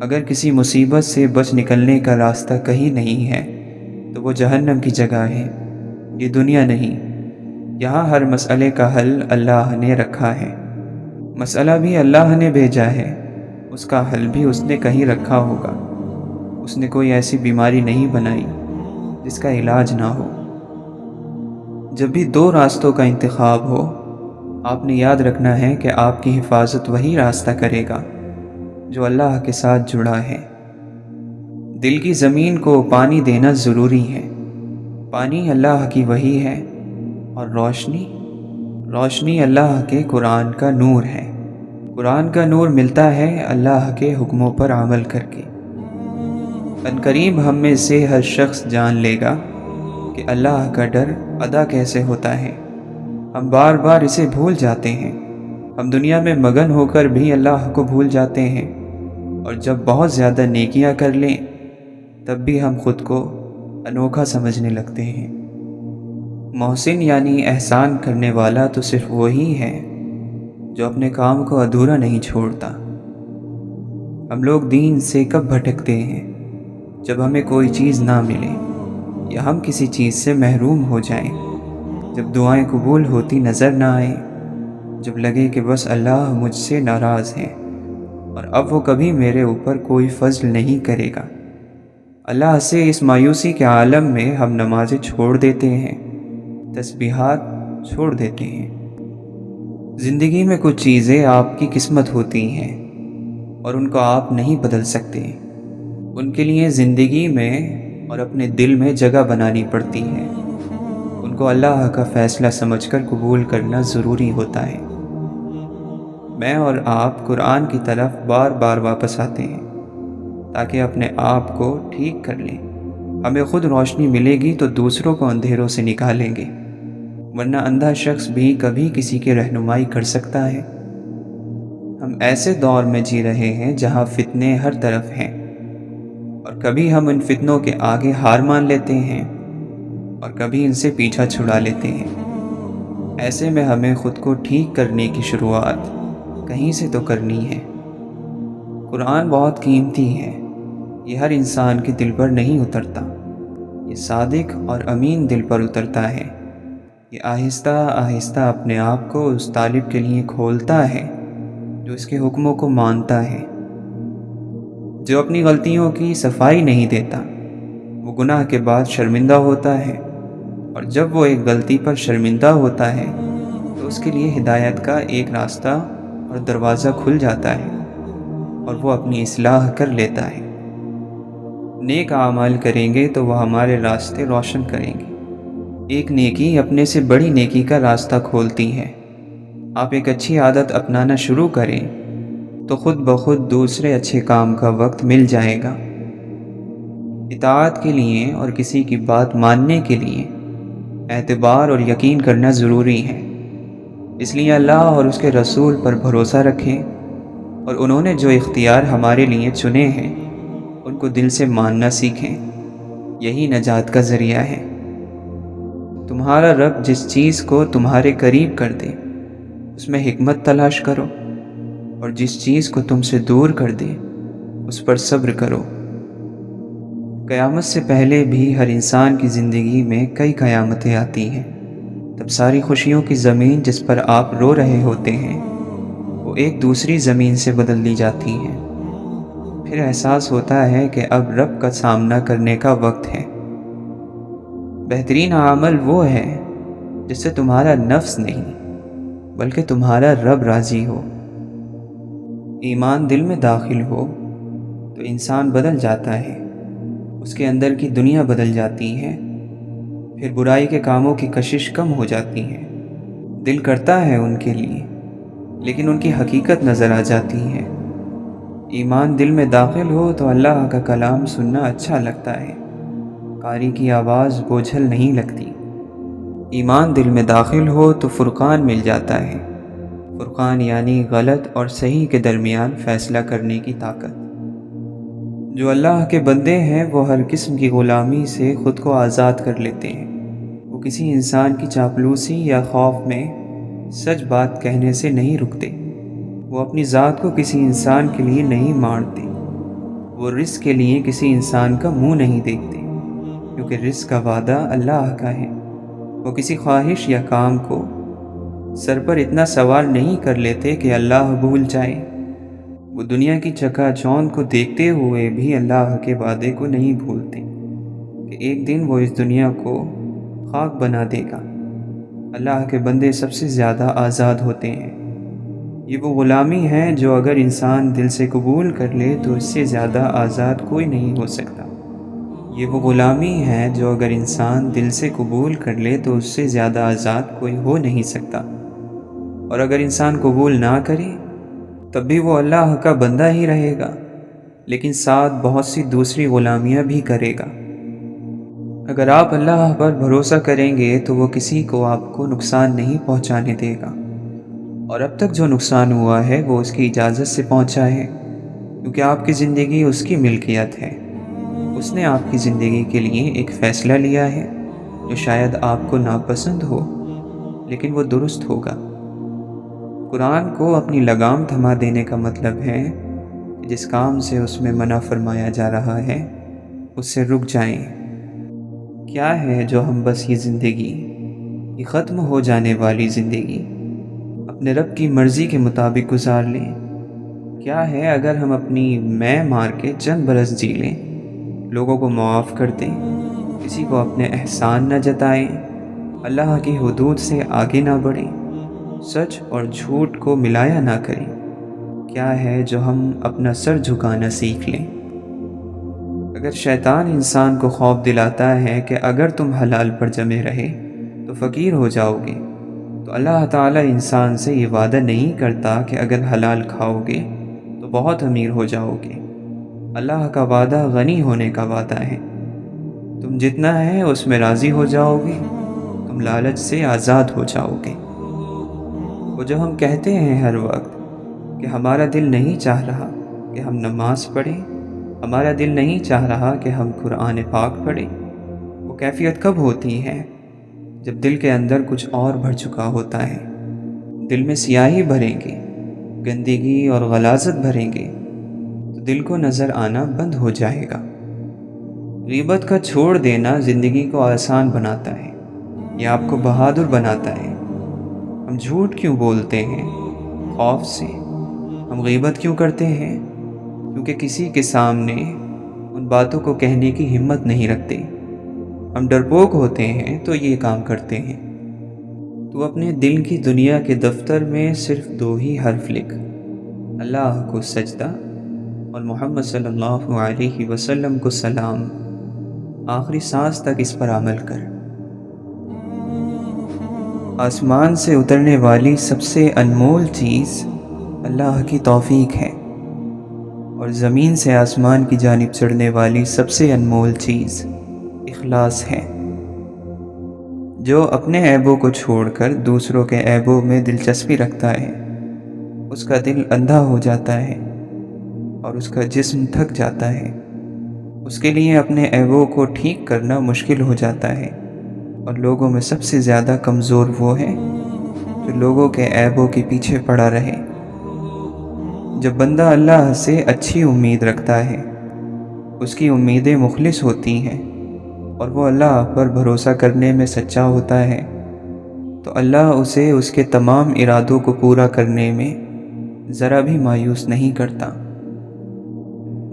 اگر کسی مصیبت سے بچ نکلنے کا راستہ کہیں نہیں ہے تو وہ جہنم کی جگہ ہے، یہ دنیا نہیں۔ یہاں ہر مسئلے کا حل اللہ نے رکھا ہے، مسئلہ بھی اللہ نے بھیجا ہے، اس کا حل بھی اس نے کہیں رکھا ہوگا۔ اس نے کوئی ایسی بیماری نہیں بنائی جس کا علاج نہ ہو۔ جب بھی دو راستوں کا انتخاب ہو، آپ نے یاد رکھنا ہے کہ آپ کی حفاظت وہی راستہ کرے گا جو اللہ کے ساتھ جڑا ہے۔ دل کی زمین کو پانی دینا ضروری ہے، پانی اللہ کی وحی ہے، اور روشنی اللہ کے قرآن کا نور ہے۔ قرآن کا نور ملتا ہے اللہ کے حکموں پر عمل کر کے۔ عنقریب ہم میں سے ہر شخص جان لے گا کہ اللہ کا ڈر ادا کیسے ہوتا ہے۔ ہم بار بار اسے بھول جاتے ہیں، ہم دنیا میں مگن ہو کر بھی اللہ کو بھول جاتے ہیں، اور جب بہت زیادہ نیکیاں کر لیں تب بھی ہم خود کو انوکھا سمجھنے لگتے ہیں۔ محسن یعنی احسان کرنے والا تو صرف وہی ہے جو اپنے کام کو ادھورا نہیں چھوڑتا۔ ہم لوگ دین سے کب بھٹکتے ہیں؟ جب ہمیں کوئی چیز نہ ملے یا ہم کسی چیز سے محروم ہو جائیں، جب دعائیں قبول ہوتی نظر نہ آئیں، جب لگے کہ بس اللہ مجھ سے ناراض ہے اور اب وہ کبھی میرے اوپر کوئی فضل نہیں کرے گا۔ اللہ سے اس مایوسی کے عالم میں ہم نمازیں چھوڑ دیتے ہیں، تسبیحات چھوڑ دیتے ہیں۔ زندگی میں کچھ چیزیں آپ کی قسمت ہوتی ہیں اور ان کو آپ نہیں بدل سکتے، ان کے لیے زندگی میں اور اپنے دل میں جگہ بنانی پڑتی ہے، ان کو اللہ کا فیصلہ سمجھ کر قبول کرنا ضروری ہوتا ہے۔ میں اور آپ قرآن کی طرف بار بار واپس آتے ہیں تاکہ اپنے آپ کو ٹھیک کر لیں۔ ہمیں خود روشنی ملے گی تو دوسروں کو اندھیروں سے نکالیں گے، ورنہ اندھا شخص بھی کبھی کسی کی رہنمائی کر سکتا ہے۔ ہم ایسے دور میں جی رہے ہیں جہاں فتنے ہر طرف ہیں، اور کبھی ہم ان فتنوں کے آگے ہار مان لیتے ہیں اور کبھی ان سے پیچھا چھڑا لیتے ہیں۔ ایسے میں ہمیں خود کو ٹھیک کرنے کی شروعات کہیں سے تو کرنی ہے۔ قرآن بہت قیمتی ہے، یہ ہر انسان کے دل پر نہیں اترتا، یہ صادق اور امین دل پر اترتا ہے۔ یہ آہستہ آہستہ اپنے آپ کو اس طالب کے لیے کھولتا ہے جو اس کے حکموں کو مانتا ہے، جو اپنی غلطیوں کی صفائی نہیں دیتا۔ وہ گناہ کے بعد شرمندہ ہوتا ہے، اور جب وہ ایک غلطی پر شرمندہ ہوتا ہے تو اس کے لیے ہدایت کا ایک راستہ اور دروازہ کھل جاتا ہے، اور وہ اپنی اصلاح کر لیتا ہے۔ نیک اعمال کریں گے تو وہ ہمارے راستے روشن کریں گے۔ ایک نیکی اپنے سے بڑی نیکی کا راستہ کھولتی ہے۔ آپ ایک اچھی عادت اپنانا شروع کریں تو خود بخود دوسرے اچھے کام کا وقت مل جائے گا۔ اطاعت کے لیے اور کسی کی بات ماننے کے لیے اعتبار اور یقین کرنا ضروری ہے۔ اس لیے اللہ اور اس کے رسول پر بھروسہ رکھیں، اور انہوں نے جو اختیار ہمارے لیے چنے ہیں ان کو دل سے ماننا سیکھیں۔ یہی نجات کا ذریعہ ہے۔ تمہارا رب جس چیز کو تمہارے قریب کر دے اس میں حکمت تلاش کرو، اور جس چیز کو تم سے دور کر دے اس پر صبر کرو۔ قیامت سے پہلے بھی ہر انسان کی زندگی میں کئی قیامتیں آتی ہیں۔ تب ساری خوشیوں کی زمین جس پر آپ رو رہے ہوتے ہیں وہ ایک دوسری زمین سے بدل دی جاتی ہیں۔ پھر احساس ہوتا ہے کہ اب رب کا سامنا کرنے کا وقت ہے۔ بہترین عمل وہ ہے جس سے تمہارا نفس نہیں بلکہ تمہارا رب راضی ہو۔ ایمان دل میں داخل ہو تو انسان بدل جاتا ہے، اس کے اندر کی دنیا بدل جاتی ہے، پھر برائی کے کاموں کی کشش کم ہو جاتی ہے۔ دل کرتا ہے ان کے لیے، لیکن ان کی حقیقت نظر آ جاتی ہے۔ ایمان دل میں داخل ہو تو اللہ کا کلام سننا اچھا لگتا ہے، قاری کی آواز بوجھل نہیں لگتی۔ ایمان دل میں داخل ہو تو فرقان مل جاتا ہے۔ فرقان یعنی غلط اور صحیح کے درمیان فیصلہ کرنے کی طاقت۔ جو اللہ کے بندے ہیں وہ ہر قسم کی غلامی سے خود کو آزاد کر لیتے ہیں۔ وہ کسی انسان کی چاپلوسی یا خوف میں سچ بات کہنے سے نہیں رکتے۔ وہ اپنی ذات کو کسی انسان کے لیے نہیں مارتے۔ وہ رزق کے لیے کسی انسان کا منہ نہیں دیکھتے، کیونکہ رزق کا وعدہ اللہ کا ہے۔ وہ کسی خواہش یا کام کو سر پر اتنا سوار نہیں کر لیتے کہ اللہ بھول جائے۔ وہ دنیا کی چکا چوند کو دیکھتے ہوئے بھی اللہ کے وعدے کو نہیں بھولتے کہ ایک دن وہ اس دنیا کو خاک بنا دے گا۔ اللہ کے بندے سب سے زیادہ آزاد ہوتے ہیں۔ یہ وہ غلامی ہے جو اگر انسان دل سے قبول کر لے تو اس سے زیادہ آزاد کوئی نہیں ہو سکتا۔ یہ وہ غلامی ہے جو اگر انسان دل سے قبول کر لے تو اس سے زیادہ آزاد کوئی ہو نہیں سکتا، اور اگر انسان قبول نہ کرے تب بھی وہ اللہ کا بندہ ہی رہے گا، لیکن ساتھ بہت سی دوسری غلامیاں بھی کرے گا۔ اگر آپ اللہ پر بھروسہ کریں گے تو وہ کسی کو آپ کو نقصان نہیں پہنچانے دے گا، اور اب تک جو نقصان ہوا ہے وہ اس کی اجازت سے پہنچا ہے، کیونکہ آپ کی زندگی اس کی ملکیت ہے۔ اس نے آپ کی زندگی کے لیے ایک فیصلہ لیا ہے جو شاید آپ کو ناپسند ہو، لیکن وہ درست ہوگا۔ قرآن کو اپنی لگام تھما دینے کا مطلب ہے کہ جس کام سے اس میں منع فرمایا جا رہا ہے اس سے رک جائیں۔ کیا ہے جو ہم بس یہ زندگی، یہ ختم ہو جانے والی زندگی اپنے رب کی مرضی کے مطابق گزار لیں؟ کیا ہے اگر ہم اپنی میں مار کے چند برس جی لیں، لوگوں کو معاف کر دیں، کسی کو اپنے احسان نہ جتائیں، اللہ کی حدود سے آگے نہ بڑھیں، سچ اور جھوٹ کو ملایا نہ کریں؟ کیا ہے جو ہم اپنا سر جھکانا سیکھ لیں؟ اگر شیطان انسان کو خوف دلاتا ہے کہ اگر تم حلال پر جمے رہے تو فقیر ہو جاؤ گے، تو اللہ تعالیٰ انسان سے یہ وعدہ نہیں کرتا کہ اگر حلال کھاؤ گے تو بہت امیر ہو جاؤ گے۔ اللہ کا وعدہ غنی ہونے کا وعدہ ہے۔ تم جتنا ہے اس میں راضی ہو جاؤ گے، تم لالچ سے آزاد ہو جاؤ گے۔ وہ جو ہم کہتے ہیں ہر وقت کہ ہمارا دل نہیں چاہ رہا کہ ہم نماز پڑھیں، ہمارا دل نہیں چاہ رہا کہ ہم قرآن پاک پڑھیں، وہ کیفیت کب ہوتی ہے؟ جب دل کے اندر کچھ اور بھر چکا ہوتا ہے۔ دل میں سیاہی بھریں گے، گندگی اور غلاظت بھریں گے تو دل کو نظر آنا بند ہو جائے گا۔ غیبت کا چھوڑ دینا زندگی کو آسان بناتا ہے، یہ آپ کو بہادر بناتا ہے۔ ہم جھوٹ کیوں بولتے ہیں؟ خوف سے۔ ہم غیبت کیوں کرتے ہیں؟ کیونکہ کسی کے سامنے ان باتوں کو کہنے کی ہمت نہیں رکھتے۔ ہم ڈرپوک ہوتے ہیں تو یہ کام کرتے ہیں۔ تو اپنے دل کی دنیا کے دفتر میں صرف 2 ہی حرف لکھ: اللہ کو سجدہ اور محمد صلی اللہ علیہ وسلم کو سلام۔ آخری سانس تک اس پر عمل کر۔ آسمان سے اترنے والی سب سے انمول چیز اللہ کی توفیق ہے، اور زمین سے آسمان کی جانب چڑھنے والی سب سے انمول چیز اخلاص ہے۔ جو اپنے عیبوں کو چھوڑ کر دوسروں کے عیبوں میں دلچسپی رکھتا ہے، اس کا دل اندھا ہو جاتا ہے اور اس کا جسم تھک جاتا ہے۔ اس کے لیے اپنے عیبوں کو ٹھیک کرنا مشکل ہو جاتا ہے، اور لوگوں میں سب سے زیادہ کمزور وہ ہے جو لوگوں کے عیبوں کے پیچھے پڑا رہے۔ جب بندہ اللہ سے اچھی امید رکھتا ہے، اس کی امیدیں مخلص ہوتی ہیں اور وہ اللہ پر بھروسہ کرنے میں سچا ہوتا ہے، تو اللہ اسے اس کے تمام ارادوں کو پورا کرنے میں ذرا بھی مایوس نہیں کرتا۔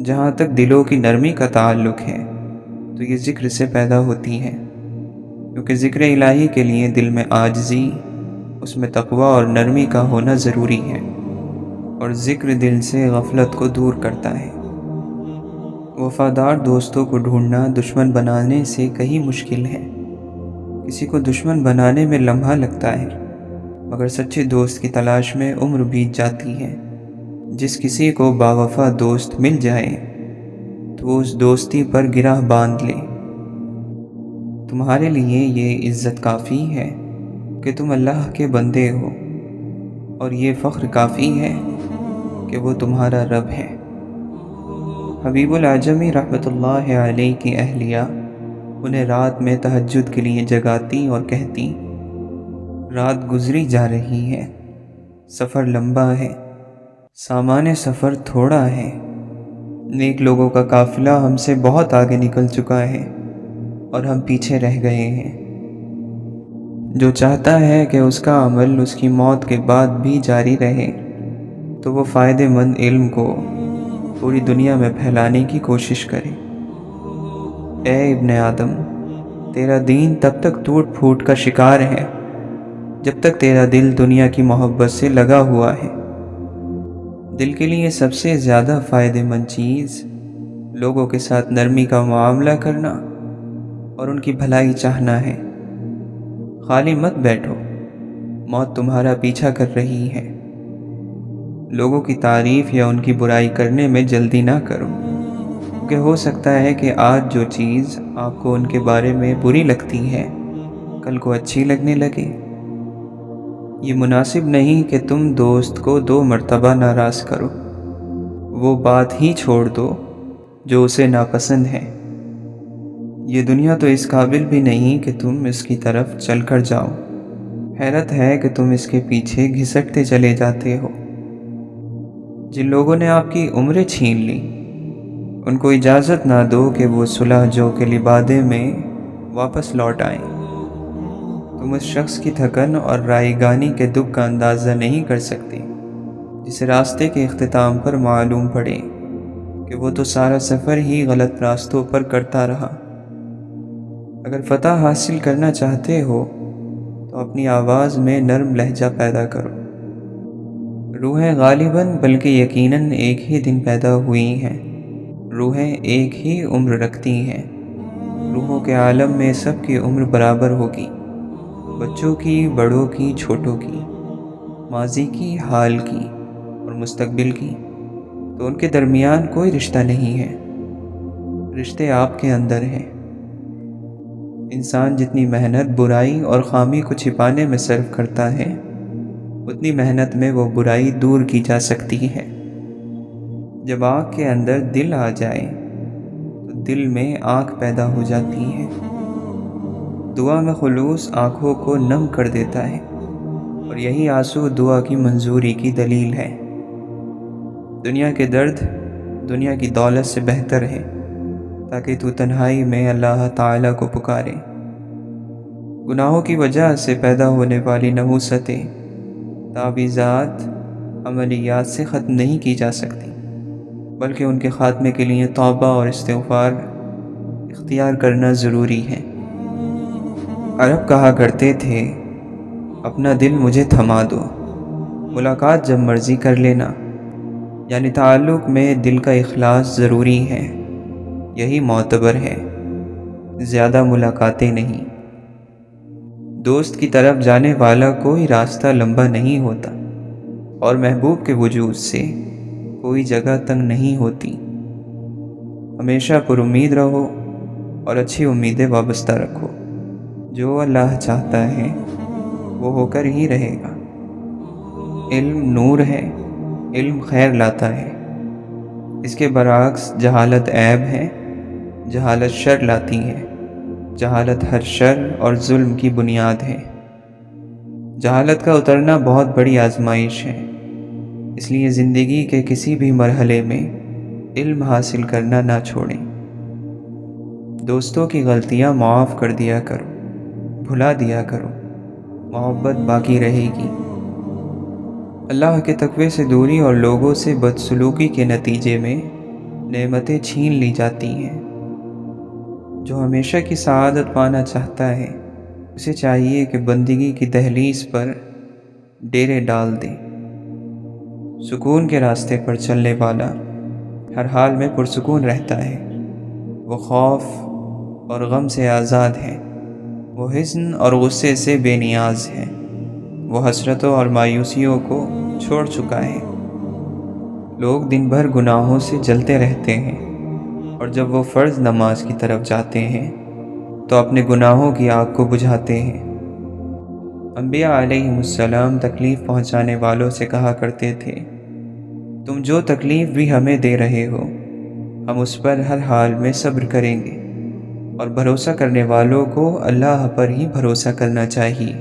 جہاں تک دلوں کی نرمی کا تعلق ہے تو یہ ذکر سے پیدا ہوتی ہے، کیونکہ ذکر الہی کے لیے دل میں عاجزی، اس میں تقوی اور نرمی کا ہونا ضروری ہے، اور ذکر دل سے غفلت کو دور کرتا ہے۔ وفادار دوستوں کو ڈھونڈنا دشمن بنانے سے کہیں مشکل ہے۔ کسی کو دشمن بنانے میں لمحہ لگتا ہے، مگر سچے دوست کی تلاش میں عمر بیت جاتی ہے۔ جس کسی کو باوفا دوست مل جائے تو وہ اس دوستی پر گرہ باندھ لے۔ تمہارے لیے یہ عزت کافی ہے کہ تم اللہ کے بندے ہو، اور یہ فخر کافی ہے کہ وہ تمہارا رب ہے۔ حبیب العجمی رحمۃ اللہ علیہ کی اہلیہ انہیں رات میں تہجد کے لیے جگاتی اور کہتی: رات گزری جا رہی ہے، سفر لمبا ہے، سامان سفر تھوڑا ہے، نیک لوگوں کا قافلہ ہم سے بہت آگے نکل چکا ہے اور ہم پیچھے رہ گئے ہیں۔ جو چاہتا ہے کہ اس کا عمل اس کی موت کے بعد بھی جاری رہے تو وہ فائدہ مند علم کو پوری دنیا میں پھیلانے کی کوشش کرے۔ اے ابن آدم، تیرا دین تب تک ٹوٹ پھوٹ کا شکار ہے جب تک تیرا دل دنیا کی محبت سے لگا ہوا ہے۔ دل کے لیے سب سے زیادہ فائدہ مند چیز لوگوں کے ساتھ نرمی کا معاملہ کرنا اور ان کی بھلائی چاہنا ہے۔ خالی مت بیٹھو، موت تمہارا پیچھا کر رہی ہے۔ لوگوں کی تعریف یا ان کی برائی کرنے میں جلدی نہ کرو، کیونکہ ہو سکتا ہے کہ آج جو چیز آپ کو ان کے بارے میں بری لگتی ہے کل کو اچھی لگنے لگے۔ یہ مناسب نہیں کہ تم دوست کو 2 مرتبہ ناراض کرو، وہ بات ہی چھوڑ دو جو اسے ناپسند ہے۔ یہ دنیا تو اس قابل بھی نہیں کہ تم اس کی طرف چل کر جاؤ۔ حیرت ہے کہ تم اس کے پیچھے گھسٹتے چلے جاتے ہو۔ جن لوگوں نے آپ کی عمریں چھین لی، ان کو اجازت نہ دو کہ وہ صلح جو کے لبادے میں واپس لوٹ آئیں۔ تم اس شخص کی تھکن اور رائے گانی کے دکھ کا اندازہ نہیں کر سکتے جسے راستے کے اختتام پر معلوم پڑے کہ وہ تو سارا سفر ہی غلط راستوں پر کرتا رہا۔ اگر فتح حاصل کرنا چاہتے ہو تو اپنی آواز میں نرم لہجہ پیدا کرو۔ روحیں غالباً بلکہ یقیناً ایک ہی دن پیدا ہوئی ہیں۔ روحیں ایک ہی عمر رکھتی ہیں۔ روحوں کے عالم میں سب کی عمر برابر ہوگی، بچوں کی، بڑوں کی، چھوٹوں کی، ماضی کی، حال کی اور مستقبل کی۔ تو ان کے درمیان کوئی رشتہ نہیں ہے، رشتے آپ کے اندر ہیں۔ انسان جتنی محنت برائی اور خامی کو چھپانے میں صرف کرتا ہے، اتنی محنت میں وہ برائی دور کی جا سکتی ہے۔ جب آنکھ کے اندر دل آ جائے تو دل میں آنکھ پیدا ہو جاتی ہے۔ دعا میں خلوص آنکھوں کو نم کر دیتا ہے، اور یہی آنسو دعا کی منظوری کی دلیل ہے۔ دنیا کے درد دنیا کی دولت سے بہتر ہے، تاکہ تو تنہائی میں اللہ تعالیٰ کو پکارے۔ گناہوں کی وجہ سے پیدا ہونے والی نحوستیں، تعویذات، عملیات سے ختم نہیں کی جا سکتی، بلکہ ان کے خاتمے کے لیے توبہ اور استغفار اختیار کرنا ضروری ہے۔ عرب کہا کرتے تھے، اپنا دل مجھے تھما دو، ملاقات جب مرضی کر لینا، یعنی تعلق میں دل کا اخلاص ضروری ہے۔ یہی معتبر ہے، زیادہ ملاقاتیں نہیں۔ دوست کی طرف جانے والا کوئی راستہ لمبا نہیں ہوتا، اور محبوب کے وجود سے کوئی جگہ تنگ نہیں ہوتی۔ ہمیشہ پر امید رہو اور اچھی امیدیں وابستہ رکھو۔ جو اللہ چاہتا ہے وہ ہو کر ہی رہے گا۔ علم نور ہے، علم خیر لاتا ہے۔ اس کے برعکس جہالت عیب ہے، جہالت شر لاتی ہے۔ جہالت ہر شر اور ظلم کی بنیاد ہے۔ جہالت کا اترنا بہت بڑی آزمائش ہے، اس لیے زندگی کے کسی بھی مرحلے میں علم حاصل کرنا نہ چھوڑیں۔ دوستوں کی غلطیاں معاف کر دیا کرو، بھلا دیا کرو، محبت باقی رہے گی۔ اللہ کے تقوی سے دوری اور لوگوں سے بدسلوکی کے نتیجے میں نعمتیں چھین لی جاتی ہیں۔ جو ہمیشہ کی سعادت پانا چاہتا ہے، اسے چاہیے کہ بندگی کی دہلیز پر ڈیرے ڈال دے۔ سکون کے راستے پر چلنے والا ہر حال میں پرسکون رہتا ہے۔ وہ خوف اور غم سے آزاد ہے، وہ حزن اور غصے سے بے نیاز ہے، وہ حسرتوں اور مایوسیوں کو چھوڑ چکا ہے۔ لوگ دن بھر گناہوں سے جلتے رہتے ہیں، اور جب وہ فرض نماز کی طرف جاتے ہیں تو اپنے گناہوں کی آگ کو بجھاتے ہیں۔ انبیاء علیہم السلام تکلیف پہنچانے والوں سے کہا کرتے تھے، تم جو تکلیف بھی ہمیں دے رہے ہو، ہم اس پر ہر حال میں صبر کریں گے، اور بھروسہ کرنے والوں کو اللہ پر ہی بھروسہ کرنا چاہیے۔